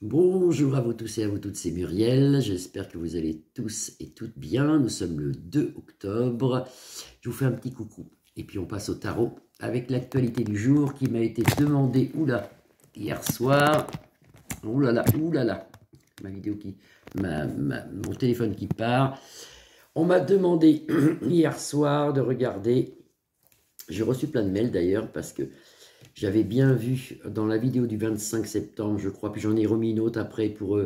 Bonjour à vous tous et à vous toutes, c'est Muriel. J'espère que vous allez tous et toutes bien. Nous sommes le 2 octobre. Je vous fais un petit coucou. Et puis on passe au tarot avec l'actualité du jour qui m'a été demandée, hier soir. Oulala, ma vidéo mon téléphone qui part. On m'a demandé hier soir de regarder. J'ai reçu plein de mails d'ailleurs parce que j'avais bien vu dans la vidéo du 25 septembre, je crois, puis j'en ai remis une autre après pour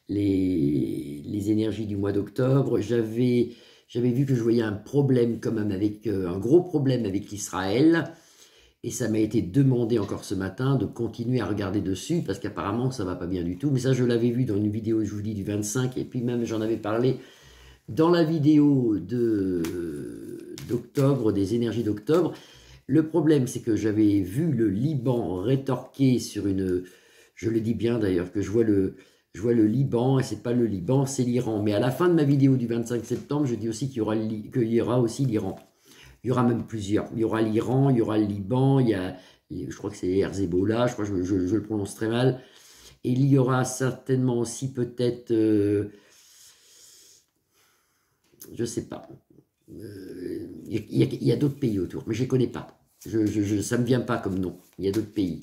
les énergies du mois d'octobre. J'avais vu que je voyais un problème quand même un gros problème avec l'Israël. Et ça m'a été demandé encore ce matin de continuer à regarder dessus parce qu'apparemment ça va pas bien du tout. Mais ça, je l'avais vu dans une vidéo, je vous dis, du 25. Et puis même, j'en avais parlé dans la vidéo d'octobre, des énergies d'octobre. Le problème, c'est que j'avais vu le Liban rétorquer sur une... Je le dis bien d'ailleurs, que je vois le Liban, et c'est pas le Liban, c'est l'Iran. Mais à la fin de ma vidéo du 25 septembre, je dis aussi qu'il y aura aussi l'Iran. Il y aura même plusieurs. Il y aura l'Iran, il y aura le Liban, je crois que c'est Hezbollah, je crois que je le prononce très mal. Et il y aura certainement aussi peut-être... je sais pas. Il y a d'autres pays autour, mais je ne les connais pas. Ça ne me vient pas comme nom. Il y a d'autres pays.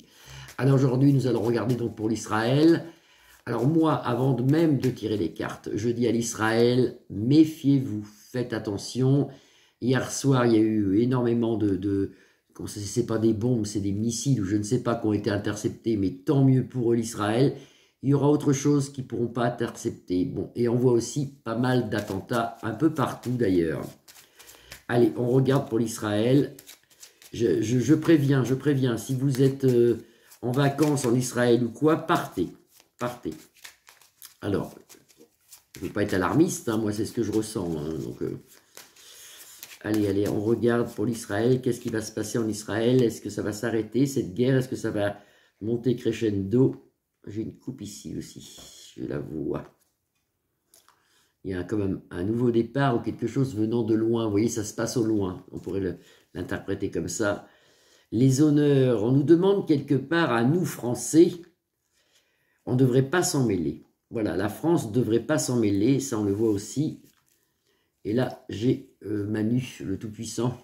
Alors aujourd'hui, nous allons regarder donc pour l'Israël. Alors moi, avant même de tirer les cartes, je dis à l'Israël, méfiez-vous, faites attention. Hier soir, il y a eu énormément c'est pas des bombes, c'est des missiles ou je ne sais pas qui ont été interceptés, mais tant mieux pour l'Israël. Il y aura autre chose qu'ils ne pourront pas intercepter. Bon, et on voit aussi pas mal d'attentats un peu partout d'ailleurs. Allez, on regarde pour l'Israël. Je préviens, si vous êtes en vacances en Israël ou quoi, partez. Alors, je ne veux pas être alarmiste, hein, moi c'est ce que je ressens. Hein, donc, allez, on regarde pour l'Israël. Qu'est-ce qui va se passer en Israël? Est-ce que ça va s'arrêter, cette guerre? Est-ce que ça va monter crescendo? J'ai une coupe ici aussi, je la vois. Il y a quand même un nouveau départ ou quelque chose venant de loin. Vous voyez, ça se passe au loin. On pourrait l'interpréter comme ça. Les honneurs, on nous demande quelque part à nous, Français, on ne devrait pas s'en mêler. Voilà, la France ne devrait pas s'en mêler, ça on le voit aussi. Et là, j'ai Manu, le Tout-Puissant,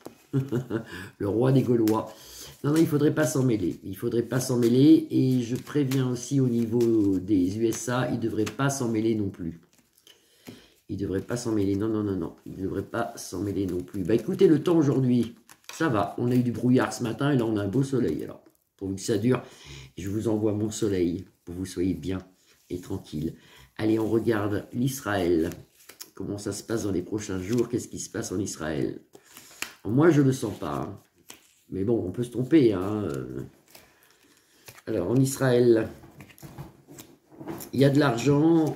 le roi des Gaulois. Non, il ne faudrait pas s'en mêler. Il ne faudrait pas s'en mêler. Et je préviens aussi au niveau des USA, ils ne devraient pas s'en mêler non plus. Il ne devrait pas s'en mêler. Non. Il ne devrait pas s'en mêler non plus. Bah écoutez, le temps aujourd'hui, ça va. On a eu du brouillard ce matin et là, on a un beau soleil. Alors, pourvu que ça dure, je vous envoie mon soleil pour que vous soyez bien et tranquille. Allez, on regarde l'Israël. Comment ça se passe dans les prochains jours? Qu'est-ce qui se passe en Israël? Moi, je ne le sens pas. Hein. Mais bon, on peut se tromper. Hein. Alors, en Israël, il y a de l'argent...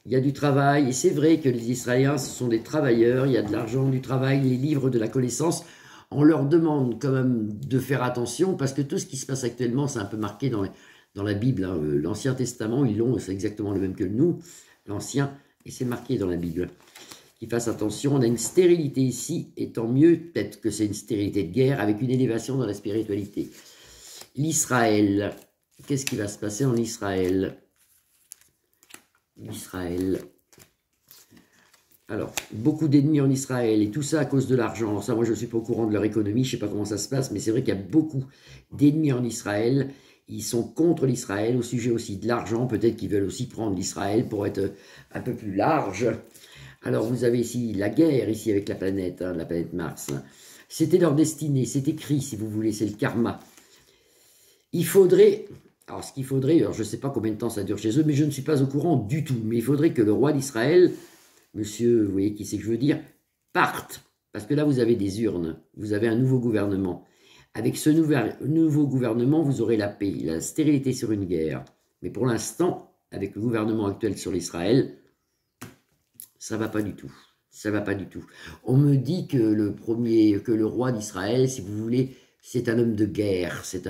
Il y a du travail, et c'est vrai que les Israéliens, ce sont des travailleurs, il y a de l'argent, du travail, les livres de la connaissance. On leur demande quand même de faire attention, parce que tout ce qui se passe actuellement, c'est un peu marqué dans la Bible. Hein. L'Ancien Testament, ils l'ont, c'est exactement le même que nous, l'Ancien, et c'est marqué dans la Bible. Qu'ils fassent attention, on a une stérilité ici, et tant mieux, peut-être que c'est une stérilité de guerre, avec une élévation dans la spiritualité. L'Israël, qu'est-ce qui va se passer en Israël ? Israël. Alors, beaucoup d'ennemis en Israël, et tout ça à cause de l'argent. Ça, moi, je ne suis pas au courant de leur économie, je ne sais pas comment ça se passe, mais c'est vrai qu'il y a beaucoup d'ennemis en Israël. Ils sont contre l'Israël, au sujet aussi de l'argent. Peut-être qu'ils veulent aussi prendre l'Israël pour être un peu plus large. Alors, vous avez ici la guerre, ici, avec la planète Mars. C'était leur destinée, c'est écrit, si vous voulez, c'est le karma. Il faudrait... Alors, ce qu'il faudrait, alors je ne sais pas combien de temps ça dure chez eux, mais je ne suis pas au courant du tout. Mais il faudrait que le roi d'Israël, monsieur, vous voyez qui c'est que je veux dire, parte. Parce que là, vous avez des urnes, vous avez un nouveau gouvernement. Avec ce nouveau gouvernement, vous aurez la paix, la stérilité sur une guerre. Mais pour l'instant, avec le gouvernement actuel sur l'Israël, ça ne va pas du tout. Ça ne va pas du tout. On me dit que le roi d'Israël, si vous voulez, c'est un homme de guerre, c'est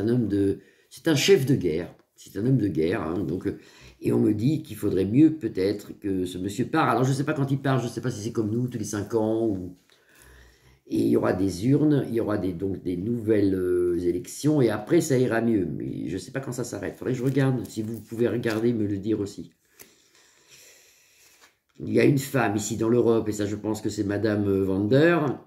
un chef de guerre, c'est un homme de guerre, hein, donc, et on me dit qu'il faudrait mieux peut-être que ce monsieur part. Alors je ne sais pas quand il part, je ne sais pas si c'est comme nous, tous les 5 ans, ou... Et il y aura des urnes, il y aura donc des nouvelles élections, et après ça ira mieux. Mais je ne sais pas quand ça s'arrête. Il faudrait que je regarde, si vous pouvez regarder, me le dire aussi. Il y a une femme ici dans l'Europe, et ça je pense que c'est Madame Van der,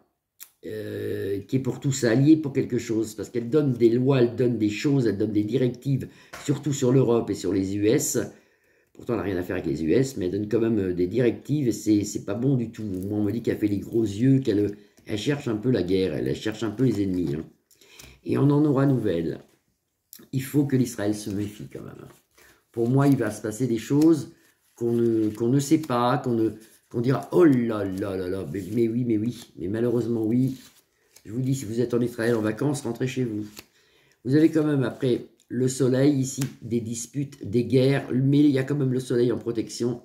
qui est pour tout ça, alliée pour quelque chose, parce qu'elle donne des lois, elle donne des choses, elle donne des directives, surtout sur l'Europe et sur les US. Pourtant, elle n'a rien à faire avec les US, mais elle donne quand même des directives, et c'est pas bon du tout. Moi, on me dit qu'elle fait les gros yeux, qu'elle cherche un peu la guerre, elle cherche un peu les ennemis. Hein. Et on en aura nouvelle. Il faut que l'Israël se méfie quand même. Pour moi, il va se passer des choses qu'on ne sait pas, qu'on dira « Oh là là là là, mais oui, mais malheureusement oui. » Je vous dis, si vous êtes en Israël en vacances, rentrez chez vous. Vous avez quand même, après le soleil ici, des disputes, des guerres, mais il y a quand même le soleil en protection.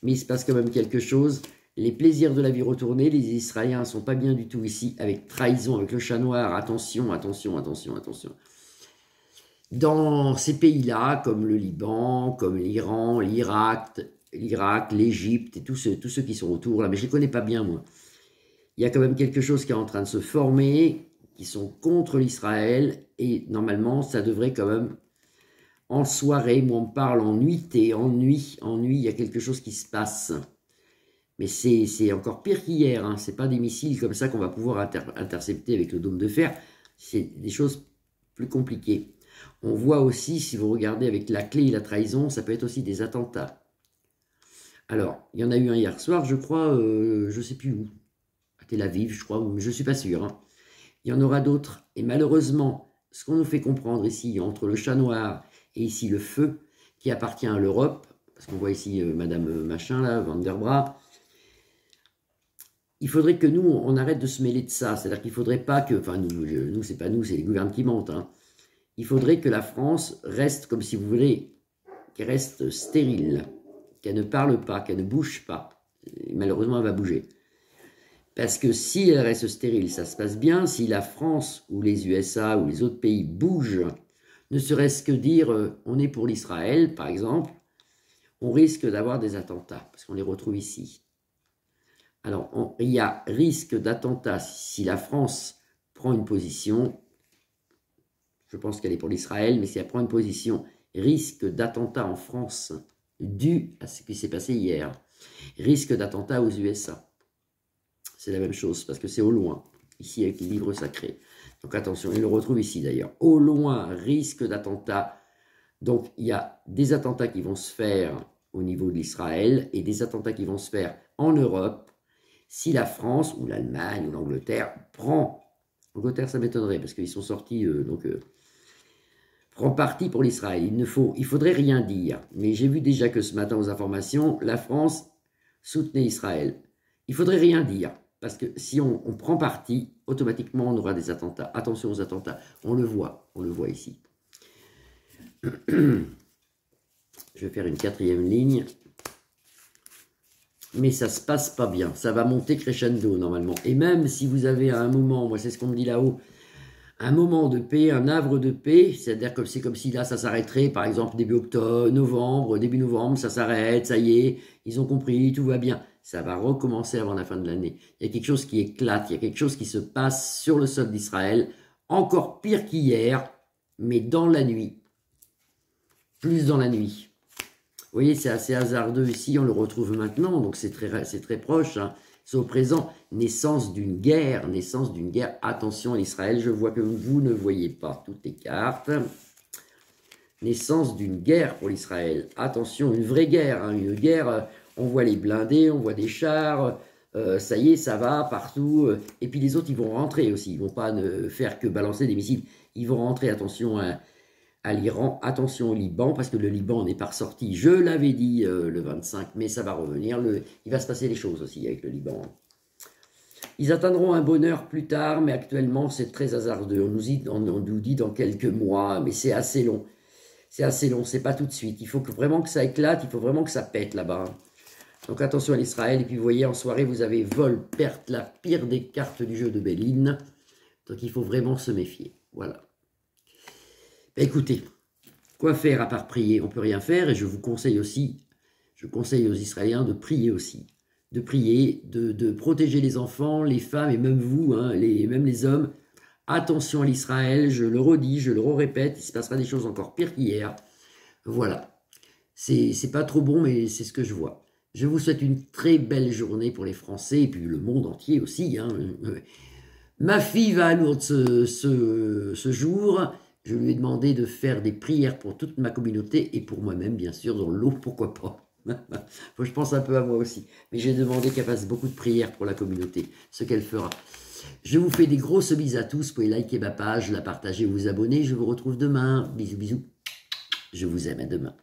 Mais il se passe quand même quelque chose. Les plaisirs de la vie retournés, les Israéliens ne sont pas bien du tout ici, avec trahison, avec le chat noir. Attention, attention, attention, attention. Dans ces pays-là, comme le Liban, comme l'Iran, l'Irak, l'Égypte, et tous ceux qui sont autour, là, mais je ne les connais pas bien, moi. Il y a quand même quelque chose qui est en train de se former, qui sont contre l'Israël, et normalement, ça devrait quand même, en soirée, moi on me parle en nuitée, en nuit, il y a quelque chose qui se passe. Mais c'est encore pire qu'hier, hein. C'est pas des missiles comme ça qu'on va pouvoir intercepter avec le dôme de fer, c'est des choses plus compliquées. On voit aussi, si vous regardez avec la clé et la trahison, ça peut être aussi des attentats. Alors, il y en a eu un hier soir, je crois, je ne sais plus où, à Tel Aviv, je crois, mais je ne suis pas sûr. Hein. Il y en aura d'autres. Et malheureusement, ce qu'on nous fait comprendre ici, entre le chat noir et ici le feu, qui appartient à l'Europe, parce qu'on voit ici Madame Machin, là, Van der Bra, il faudrait que nous, on arrête de se mêler de ça. C'est-à-dire qu'il ne faudrait pas que, enfin nous c'est pas nous, c'est les gouvernements qui mentent, hein. Il faudrait que la France reste, comme si vous voulez, qu'elle reste stérile, qu'elle ne parle pas, qu'elle ne bouge pas. Et malheureusement, elle va bouger. Parce que si elle reste stérile, ça se passe bien. Si la France ou les USA ou les autres pays bougent, ne serait-ce que dire on est pour l'Israël, par exemple, on risque d'avoir des attentats, parce qu'on les retrouve ici. Alors, il y a risque d'attentat si la France prend une position. Je pense qu'elle est pour l'Israël, mais si elle prend une position, risque d'attentat en France, dû à ce qui s'est passé hier. Risque d'attentat aux USA. C'est la même chose, parce que c'est au loin, ici avec les livres sacrés. Donc attention, il le retrouve ici d'ailleurs. Au loin, risque d'attentat. Donc il y a des attentats qui vont se faire au niveau de l'Israël et des attentats qui vont se faire en Europe si la France ou l'Allemagne ou l'Angleterre prend. L'Angleterre, ça m'étonnerait, parce qu'ils sont sortis, prend parti pour l'Israël. Il faudrait rien dire. Mais j'ai vu déjà que ce matin aux informations, la France soutenait Israël. Il faudrait rien dire. Parce que si on prend parti, automatiquement on aura des attentats. Attention aux attentats. On le voit ici. Je vais faire une 4e ligne. Mais ça se passe pas bien. Ça va monter crescendo normalement. Et même si vous avez à un moment, moi c'est ce qu'on me dit là-haut, un moment de paix, un havre de paix, c'est-à-dire que c'est comme si là ça s'arrêterait, par exemple début octobre, novembre, début novembre, ça s'arrête, ça y est, ils ont compris, tout va bien. Ça va recommencer avant la fin de l'année. Il y a quelque chose qui éclate, il y a quelque chose qui se passe sur le sol d'Israël, encore pire qu'hier, mais dans la nuit. Plus dans la nuit. Vous voyez, c'est assez hasardeux ici, on le retrouve maintenant, donc c'est très proche, hein. C'est au présent, naissance d'une guerre, attention à l'Israël, je vois que vous ne voyez pas toutes les cartes. Naissance d'une guerre pour l'Israël, attention, une vraie guerre, hein, une guerre, on voit les blindés, on voit des chars, ça y est, ça va partout, et puis les autres, ils vont rentrer aussi, ils ne vont pas ne faire que balancer des missiles, ils vont rentrer, attention à l'Iran, attention au Liban, parce que le Liban n'est pas ressorti, je l'avais dit le 25, mais ça va revenir, il va se passer des choses aussi avec le Liban. Ils atteindront un bonheur plus tard, mais actuellement c'est très hasardeux, on nous dit dans quelques mois, mais c'est assez long, c'est pas tout de suite, il faut vraiment que ça éclate, il faut vraiment que ça pète là-bas. Donc attention à l'Israël, et puis vous voyez en soirée vous avez vol, perte, la pire des cartes du jeu de Béline, donc il faut vraiment se méfier, voilà. Écoutez, quoi faire à part prier? On ne peut rien faire et je vous conseille aussi, je conseille aux Israéliens de prier aussi. de prier, de protéger les enfants, les femmes et même vous, hein, même les hommes. Attention à l'Israël, je le redis, je le répète, il se passera des choses encore pires qu'hier. Voilà, c'est pas trop bon, mais c'est ce que je vois. Je vous souhaite une très belle journée pour les Français et puis le monde entier aussi. Hein. Ma fille va à Lourdes ce jour. Je lui ai demandé de faire des prières pour toute ma communauté et pour moi-même, bien sûr, dans l'eau, pourquoi pas. Faut que je pense un peu à moi aussi. Mais j'ai demandé qu'elle fasse beaucoup de prières pour la communauté, ce qu'elle fera. Je vous fais des grosses bises à tous. Vous pouvez liker ma page, la partager, vous abonner. Je vous retrouve demain. Bisous, bisous. Je vous aime, à demain.